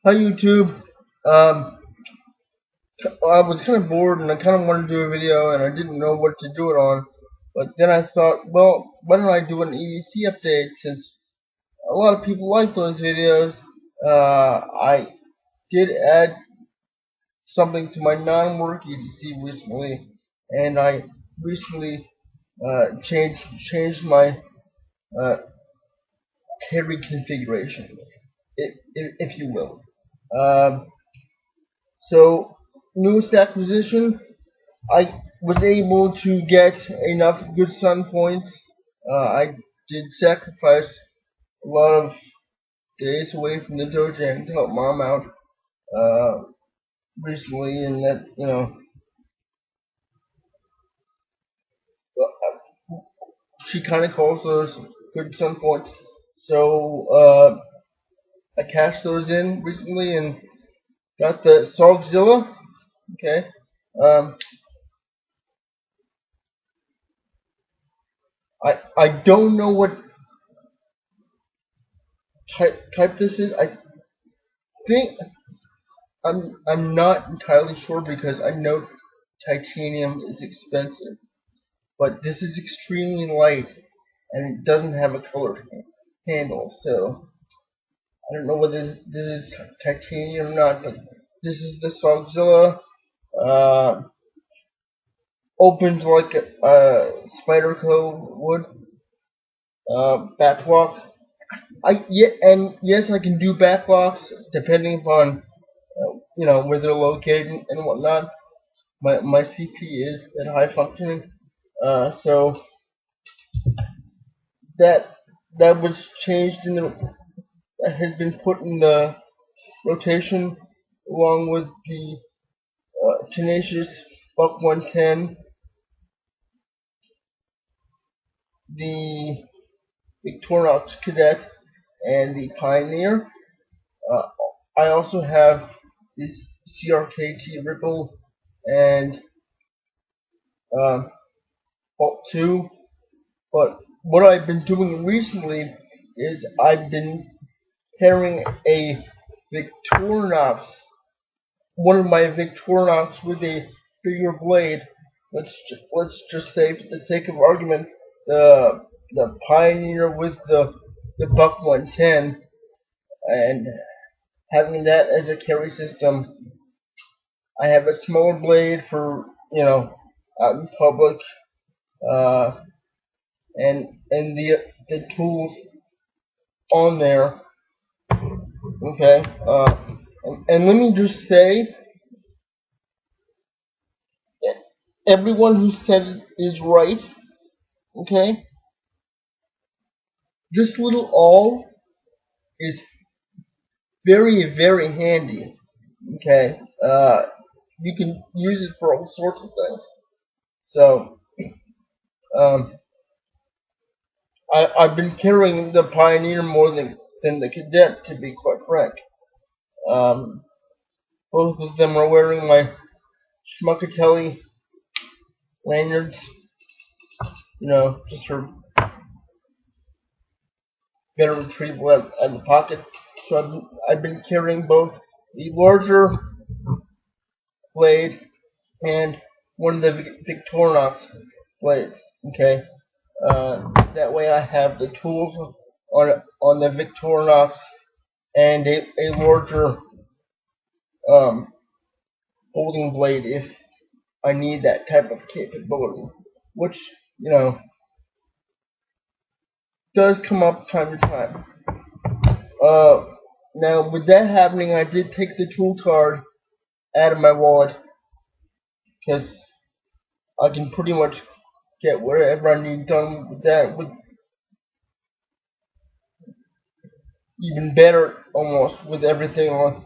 Hi YouTube. Um, I was kind of bored and I kind of wanted to do a video and I didn't know what to do it on. But then I thought, well, why don't I do an EDC update since a lot of people like those videos. I did add something to my non-work EDC recently, and I recently changed my uh, carry configuration, if you will. Um, So, newest acquisition, I was able to get enough good sun points. I did sacrifice a lot of days away from the Dojang to help mom out recently, and that, she kind of calls those good sun points. So, I cashed those in recently and got the Sogzilla. Okay. Um, I don't know what type this is. I think I'm not entirely sure because I know titanium is expensive, but this is extremely light and it doesn't have a colored handle, so I don't know whether this is titanium or not. But this is the Sogzilla. Uh, Opens like a Spyderco would. Backlock. And yes, I can do backlocks depending upon where they're located and whatnot. My CP is at high functioning, so that that was changed that has been put in the rotation along with the tenacious Buck 110, the Victorinox Cadet, and the Pioneer. Uh, I also have this CRKT Ripple and Bolt 2. But what I've been doing recently is I've been pairing a Victorinox, one of my Victorinox with a bigger blade. Let's just say, for the sake of argument, the Pioneer with the Buck 110, and having that as a carry system. I have a smaller blade for out in public, uh, and the tools on there. Okay. And let me just say, everyone who said it is right. Okay. This little awl is very, very handy. Okay. You can use it for all sorts of things. So, I've been carrying the Pioneer more than the Cadet, to be quite frank. Both of them are wearing my Schmuckatelli lanyards, just for better retrieval out of the pocket. So I've been carrying both the larger blade and one of the Victorinox blades. Okay, that way I have the tools on the Victorinox and a larger holding blade if I need that type of capability, which does come up time to time. Now with that happening, I did take the tool card out of my wallet because I can pretty much get whatever I need done with that, with even better almost with everything on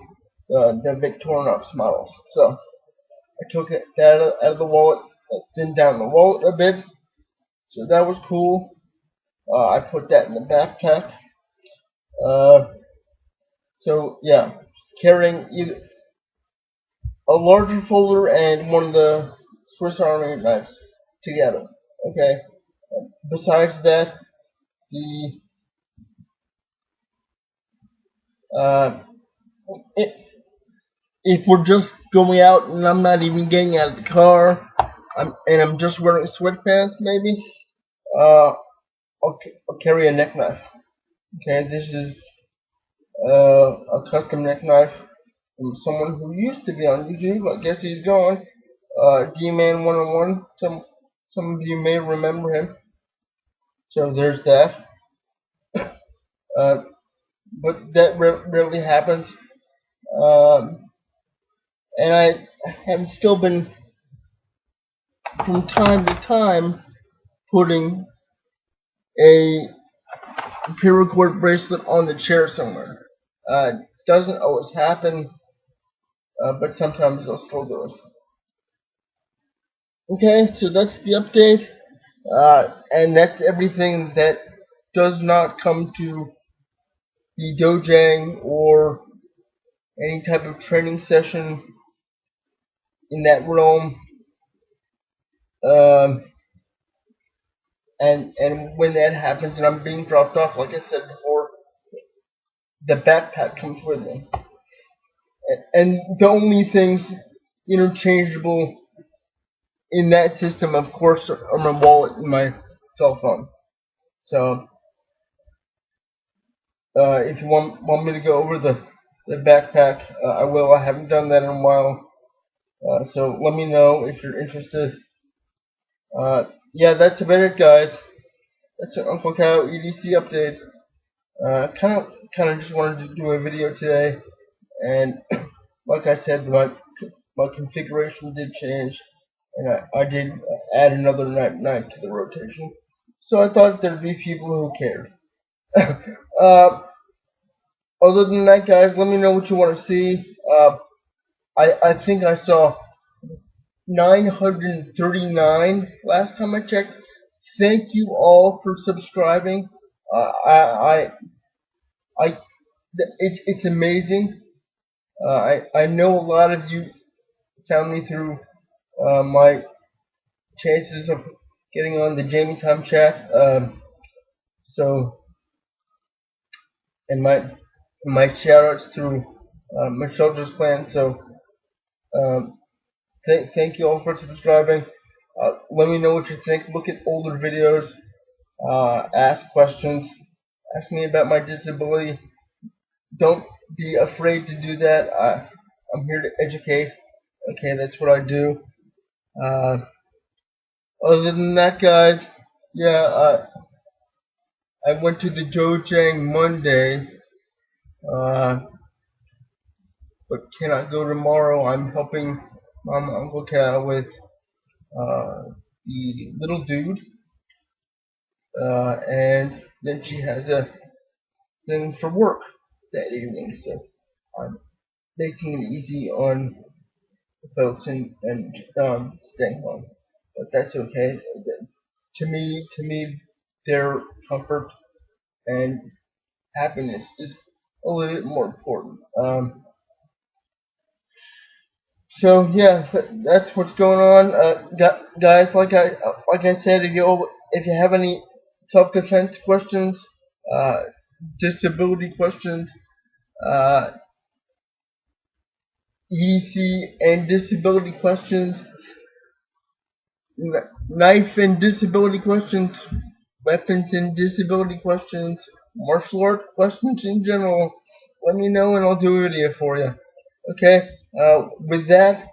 the Victorinox models. So I took it out of the wallet, thinned down the wallet a bit, so that was cool. I put that in the backpack. So yeah, carrying either a larger folder and one of the Swiss Army knives together. Okay. Besides that, the if we're just going out and I'm not even getting out of the car, I'm just wearing sweatpants, maybe, I'll carry a neck knife. Okay, this is a custom neck knife from someone who used to be on YouTube. I guess he's gone. D-Man 101. Some of you may remember him. So there's that. Uh, but that rarely happens. Um, and I have still been, from time to time, putting a paracord bracelet on the chair somewhere. Doesn't always happen, but sometimes I'll still do it. Okay, so that's the update, and that's everything that does not come to the dojang or any type of training session in that realm. Um, and when that happens and I'm being dropped off, like I said before, the backpack comes with me. And the only things interchangeable in that system, of course, are my wallet and my cell phone. So, if you want me to go over the backpack, I will. I haven't done that in a while. So let me know if you're interested. Yeah, that's about it, guys. That's an Uncle Cow EDC update. Kind of just wanted to do a video today, and like I said, my configuration did change, and I did add another knife to the rotation. So I thought there'd be people who cared. uh, Other than that, guys, let me know what you want to see. I think I saw 939 last time I checked. Thank you all for subscribing. I it's amazing. I know a lot of you found me through my chances of getting on the Jamie Time chat. So and my shoutouts through Michelle Just Plan. So um, thank you all for subscribing. Let me know what you think. Look at older videos. Ask questions. Ask me about my disability. Don't be afraid to do that. I'm here to educate. Okay, that's what I do. Uh, Other than that, guys, yeah, I went to the Dojang Monday, uh, but cannot go tomorrow. I'm helping Mama Uncle Cow with the little dude, and then she has a thing for work that evening, so I'm making it easy on folks and staying home. But that's okay. To me, their comfort and happiness is a little bit more important. So yeah, that's what's going on, guys. Like I said, if you have any self-defense questions, uh, disability questions, uh, EDC and disability questions, knife and disability questions, weapons and disability questions, martial art questions in general, let me know and I'll do a video for you. Okay? With that,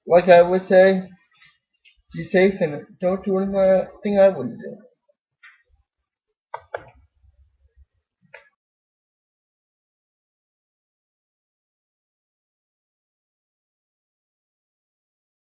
like I would say, be safe and don't do anything I wouldn't do.